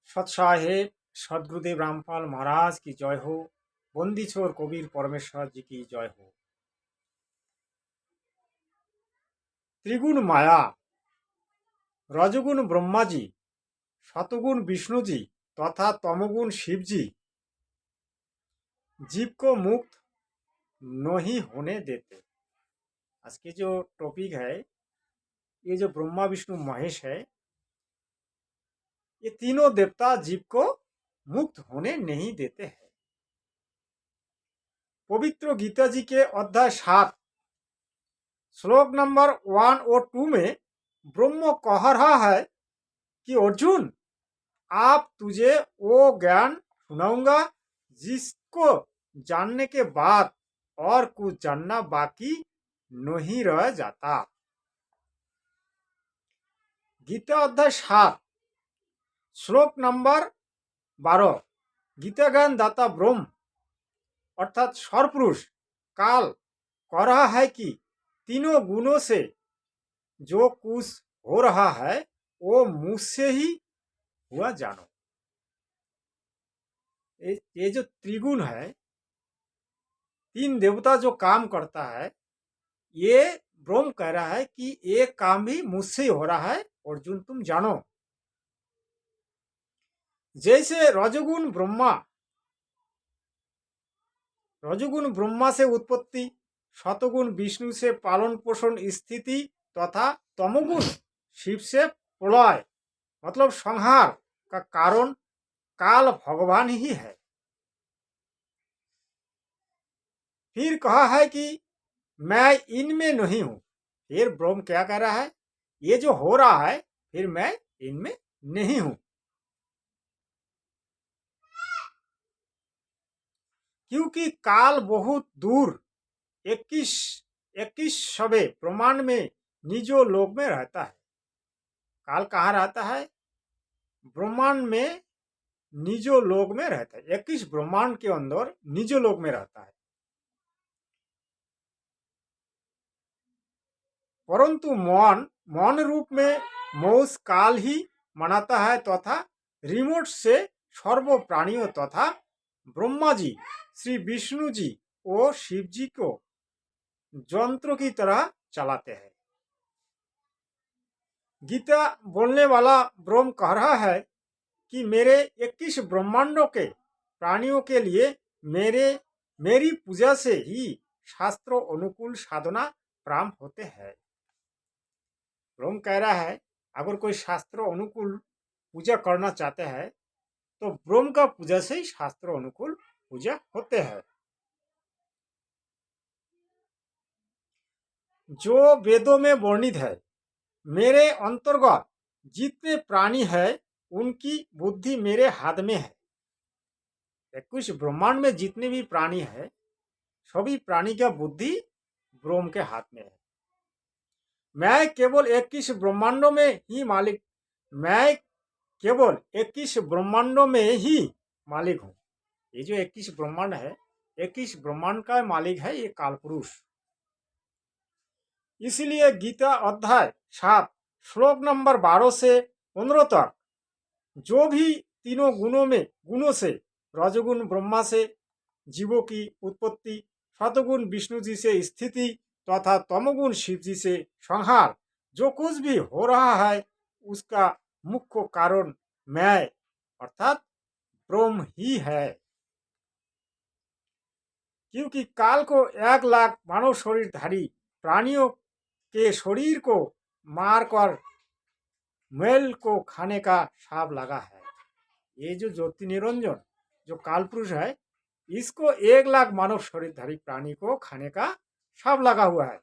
सतसाहेब सदगुरुदेव रामपाल महाराज की जय हो। बंदी छोर कबीर परमेश्वर जी की जय हो। त्रिगुण माया, रजगुण ब्रह्मा जी, शतगुण विष्णु जी तथा तमगुण शिव जी जीव को मुक्त नहीं होने देते। आज की जो टॉपिक है, ये जो ब्रह्मा विष्णु महेश है, ये तीनों देवता जीव को मुक्त होने नहीं देते हैं। पवित्र गीता जी के अध्याय 7 श्लोक नंबर 1 और 2 में ब्रह्म कह रहा है कि अर्जुन, आप तुझे वो ज्ञान सुनाऊंगा जिसको जानने के बाद और कुछ जानना बाकी नहीं रह जाता। गीता अध्याय 7 श्लोक नंबर 12 गीता ज्ञान दाता ब्रह्म अर्थात सर्वपुरुष काल कह रहा है कि तीनों गुणों से जो कुछ हो रहा है वो मुझसे ही हुआ जानो। ये जो त्रिगुण है, तीन देवता जो काम करता है, ये ब्रह्म कह रहा है कि ये काम भी मुझसे ही हो रहा है अर्जुन, तुम जानो। जैसे रजोगुण ब्रह्मा से उत्पत्ति, शतगुण विष्णु से पालन पोषण स्थिति तथा तमोगुण शिव से प्रलय मतलब संहार का कारण काल भगवान ही है। फिर कहा है कि मैं इनमें नहीं हूं। फिर ब्रह्म क्या कह रहा है, ये जो हो रहा है फिर मैं इनमें नहीं हूं, क्योंकि काल बहुत दूर 21वें ब्रह्मांड में निजो लोक में रहता है। काल कहाँ रहता है? ब्रह्मांड में निजो लोक में रहता है। 21 ब्रह्मांड के अंदर निजो लोक में रहता है। परंतु मौन रूप में मौस काल ही मनाता है तथा रिमोट से सर्व प्राणियों तथा ब्रह्मा जी, श्री विष्णु जी और शिव जी को यंत्र की तरह चलाते हैं। गीता बोलने वाला ब्रह्म कह रहा है कि मेरे 21 ब्रह्मांडों के प्राणियों के लिए मेरी पूजा से ही शास्त्रों अनुकूल साधना प्रारंभ होते हैं। ब्रह्म कह रहा है अगर कोई शास्त्रों अनुकूल पूजा करना चाहते हैं तो ब्रह्म का पूजा से ही शास्त्रों अनुकूल पूजा होते हैं। जो वेदों में वर्णित है, मेरे अंतर्गत जितने प्राणी है उनकी बुद्धि मेरे हाथ में है। 21 ब्रह्मांड में जितने भी प्राणी है, सभी प्राणी का बुद्धि ब्रह्म के हाथ में है। मैं केवल 21 ब्रह्मांडों में ही मालिक मैं केवल 21 ब्रह्मांडों में ही मालिक हूँ। ये जो 21 ब्रह्मांड है, 21 ब्रह्मांड का मालिक है ये काल पुरुष। इसलिए गीता अध्याय 7 श्लोक नंबर 12 से 15 तक जो भी तीनों गुणों से रजोगुण ब्रह्मा से जीवों की उत्पत्ति, शतगुण विष्णु जी से स्थिति तथा तमोगुण शिव जी से संहार, जो कुछ भी हो रहा है उसका मुख्य कारण मैं अर्थात ब्रह्म ही है। क्योंकि काल को 1 लाख मानव शरीरधारी प्राणियों के शरीर को मारकर मैल को खाने का शाप लगा है। ये जो ज्योति निरंजन जो काल पुरुष है, इसको 1 लाख मानव शरीरधारी प्राणी को खाने का शाप लगा हुआ है।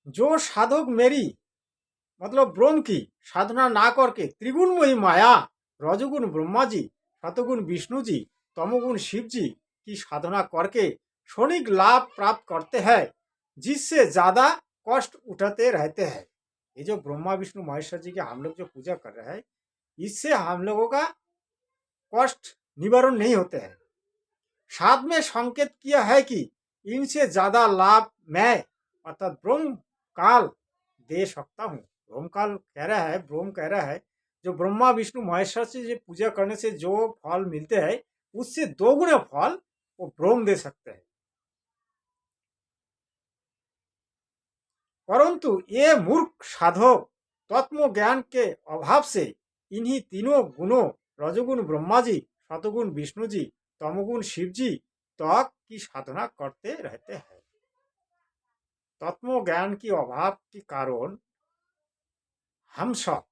जो साधक मेरी मतलब ब्रह्म की साधना ना करके त्रिगुणमयी माया रजोगुण ब्रह्मा जी, शतगुण विष्णु जी, तमोगुण शिव जी की साधना करके क्षणिक लाभ प्राप्त करते हैं, जिससे ज्यादा कष्ट उठाते रहते हैं। ये जो ब्रह्मा विष्णु महेश्वर जी के हम लोग जो पूजा कर रहे हैं, इससे हम लोगों का कष्ट निवारण नहीं होते हैं। साथ में संकेत किया है कि इनसे ज्यादा लाभ मैं अर्थात ब्रह्म काल दे सकता हूँ। ब्रह्मकाल कह रहा है, ब्रह्म कह रहा है, जो ब्रह्मा विष्णु महेश्वर से जो पूजा करने से जो फल मिलते हैं उससे दोगुने फल वो ब्रह्म दे सकते हैं। परंतु ये मूर्ख साधक तत्व ज्ञान के अभाव से इन्हीं तीनों गुणों रजोगुण ब्रह्मा जी, सतगुण विष्णु जी, तमोगुण शिव जी तक की साधना करते रहते हैं। तत्व ज्ञान के अभाव के कारण हम सब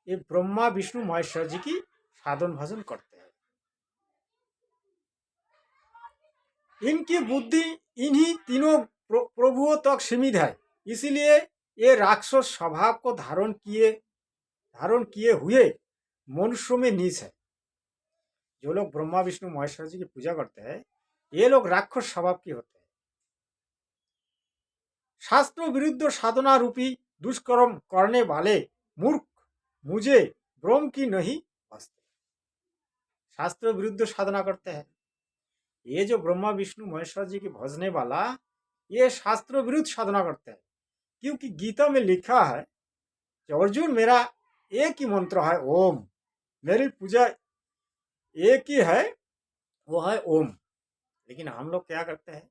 ये ब्रह्मा विष्णु महेश्वर जी की साधन भजन करते हैं। इनकी बुद्धि इन्हीं तीनों प्रभुओं तक सीमित है, इसीलिए ये राक्षस स्वभाव को धारण किए हुए मनुष्यों में नीच है। जो लोग ब्रह्मा विष्णु महेश्वर जी की पूजा करते हैं ये लोग राक्षस स्वभाव के होते हैं। शास्त्र विरुद्ध साधना रूपी दुष्कर्म करने वाले मूर्ख मुझे ब्रह्म की नहीं भजते। शास्त्र विरुद्ध साधना करते हैं। ये जो ब्रह्मा विष्णु महेश्वर जी की भजने वाला ये शास्त्र विरुद्ध साधना करते हैं, क्योंकि गीता में लिखा है कि अर्जुन मेरा एक ही मंत्र है ओम, मेरी पूजा एक ही है वो है ओम। लेकिन हम लोग क्या करते हैं,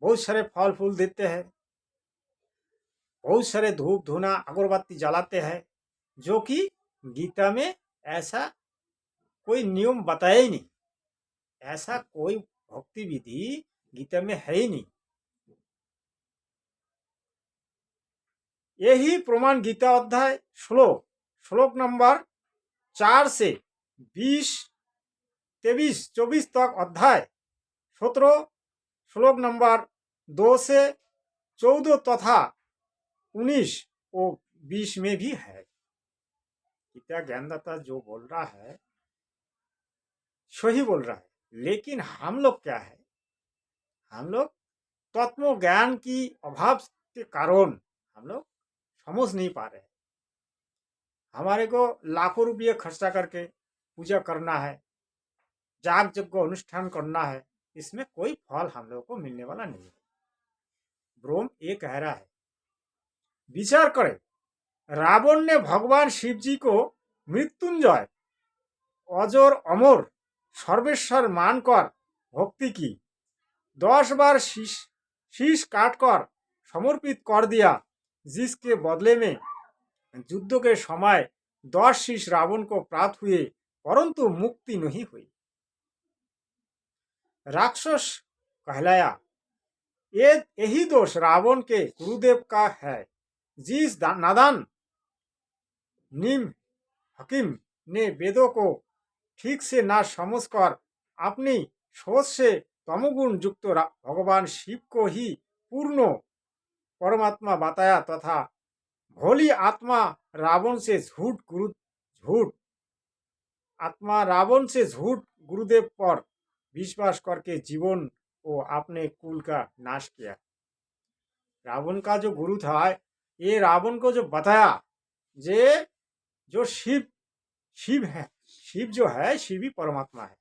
बहुत सारे फल फूल देते हैं, बहुत सारे धूप धुना अगरबत्ती जलाते हैं, जो कि गीता में ऐसा कोई नियम बताया ही नहीं, ऐसा कोई भक्ति विधि गीता में है ही नहीं। यही प्रमाण गीता अध्याय श्लोक नंबर 4 से 20, 23, 24 तक, अध्याय 17 श्लोक नंबर 2 से 14 तथा 19 और 20 में भी है। गीता ज्ञानदाता जो बोल रहा है सही बोल रहा है, लेकिन हम लोग क्या है, हम लोग तत्व ज्ञान की अभाव के कारण हम लोग समझ नहीं पा रहे। हमारे को लाखों रुपये खर्चा करके पूजा करना है, जाग यज्ञ अनुष्ठान करना है, इसमें कोई फल हम लोगों को मिलने वाला नहीं है। ब्रह्म ये कह रहा है, विचार करें, रावण ने भगवान शिव जी को मृत्युंजय अजर अमर सर्वेश्वर मानकर भक्ति की, 10 बार शीश काटकर समर्पित कर दिया, जिसके बदले में युद्ध के समय 10 शीश रावण को प्राप्त हुए, परंतु मुक्ति नहीं हुई, राक्षस कहलाया। यही दोष रावण के गुरुदेव का है, जिस नादान निम हकीम ने वेदों को ठीक से ना समझकर अपनी सोच से तमोगुण युक्त भगवान शिव को ही पूर्ण परमात्मा बताया तथा भोली आत्मा रावण से झूठ गुरुदेव पर विश्वास करके जीवन को अपने कुल का नाश किया। रावण का जो गुरु था ये रावण को जो बताया जे जो शिव है, शिव जो है शिव ही परमात्मा है,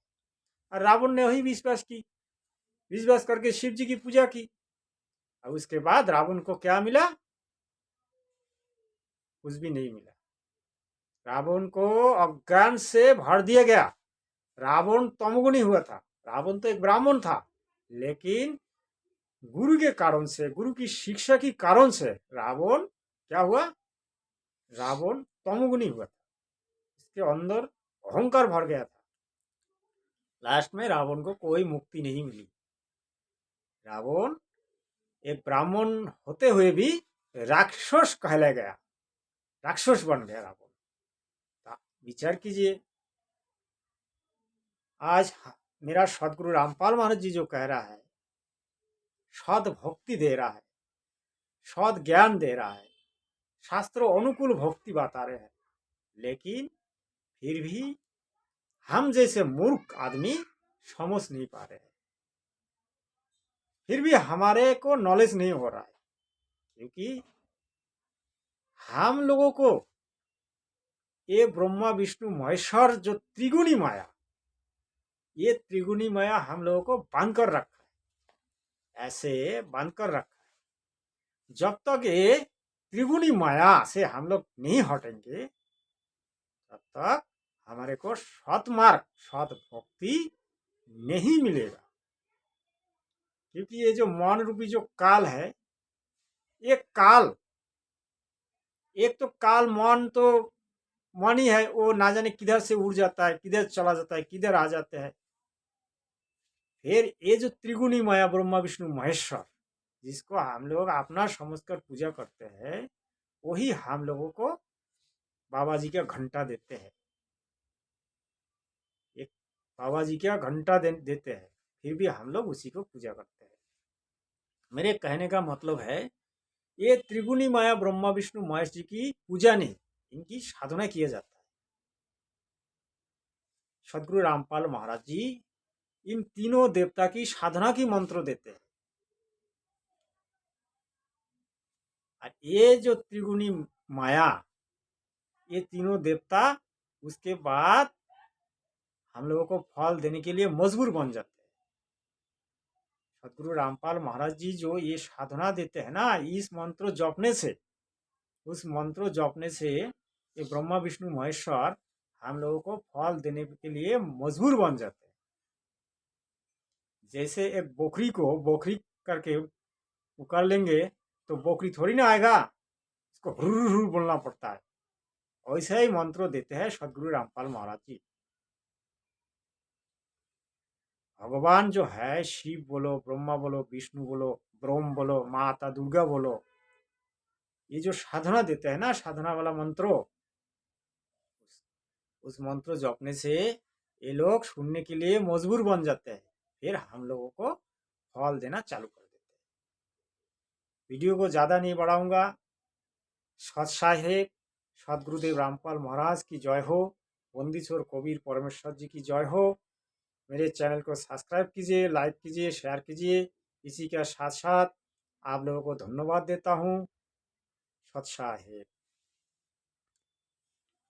और रावण ने वही विश्वास करके शिव जी की पूजा की। और उसके बाद रावण को क्या मिला, कुछ भी नहीं मिला। रावण को अज्ञान से भर दिया गया। रावण तमोगुणी हुआ था, रावण तो एक ब्राह्मण था, लेकिन गुरु के कारण से, गुरु की शिक्षा के कारण से रावण क्या हुआ, रावण तमोगुणी हुआ था, इसके अंदर अहंकार भर गया था। लास्ट में रावण को कोई मुक्ति नहीं मिली। रावण एक ब्राह्मण होते हुए भी राक्षस कहलाया गया, राक्षस बन गया रावण। विचार कीजिए, आज मेरा सदगुरु रामपाल महाराज जी जो कह रहा है, सद भक्ति दे रहा है, सद ज्ञान दे रहा है, शास्त्रों अनुकूल भक्ति बता रहे हैं, लेकिन फिर भी हम जैसे मूर्ख आदमी समझ नहीं पा रहे हैं, फिर भी हमारे को नॉलेज नहीं हो रहा है, क्योंकि हम लोगों को ये ब्रह्मा विष्णु महेश्वर जो त्रिगुणी माया, ये त्रिगुणी माया हम लोगों को बांध कर रखा है, ऐसे बांध कर रखा है। जब तक ये त्रिगुणी माया से हम लोग नहीं हटेंगे तब तक हमारे को सतमार्ग सत भक्ति नहीं मिलेगा। क्योंकि ये जो मन रूपी जो काल है, ये काल, एक तो काल मन तो मन ही है, वो ना जाने किधर से उड़ जाता है, किधर चला जाता है, किधर आ जाते हैं। फिर ये जो त्रिगुणी माया ब्रह्मा विष्णु महेश्वर, जिसको हम लोग अपना समझकर पूजा करते हैं, वही हम लोगों को बाबा जी का घंटा देते हैं। एक बाबा जी का घंटा देते हैं, फिर भी हम लोग उसी को पूजा करते हैं। मेरे कहने का मतलब है, ये त्रिगुणी माया ब्रह्मा विष्णु महेश जी की पूजा नहीं, इनकी साधना किया जाता है। सदगुरु रामपाल महाराज जी इन तीनों देवता की साधना की मंत्र देते हैं। और ये जो त्रिगुणी माया, ये तीनों देवता उसके बाद हम लोगों को फल देने के लिए मजबूर बन जाते हैं। सदगुरु रामपाल महाराज जी जो ये साधना देते हैं ना, इस मंत्र जपने से, उस मंत्र जपने से ये ब्रह्मा विष्णु महेश्वर हम लोगों को फल देने के लिए मजबूर बन जाते हैं। जैसे एक बोखरी को बोखरी करके वो कर लेंगे तो बोखरी थोड़ी ना आएगा, इसको हुर हुर बोलना पड़ता है। वैसे ही मंत्र देते हैं सदगुरु रामपाल महाराज जी। भगवान जो है, शिव बोलो, ब्रह्मा बोलो, विष्णु बोलो, ब्रह्म बोलो, माता दुर्गा बोलो, ये जो साधना देते हैं ना, साधना वाला मंत्रो, उस मंत्र जपने से ये लोग सुनने के लिए मजबूर बन जाते हैं। फिर हम लोगों को फल देना चालू कर देते हैं। वीडियो को ज़्यादा नहीं बढ़ाऊंगा। सत साहेब सदगुरुदेव रामपाल महाराज की जय हो। बंदीश्वर कबीर परमेश्वर जी की जय हो। मेरे चैनल को सब्सक्राइब कीजिए, लाइक कीजिए, शेयर कीजिए। इसी के साथ साथ आप लोगों को धन्यवाद देता हूँ। सत साहेब।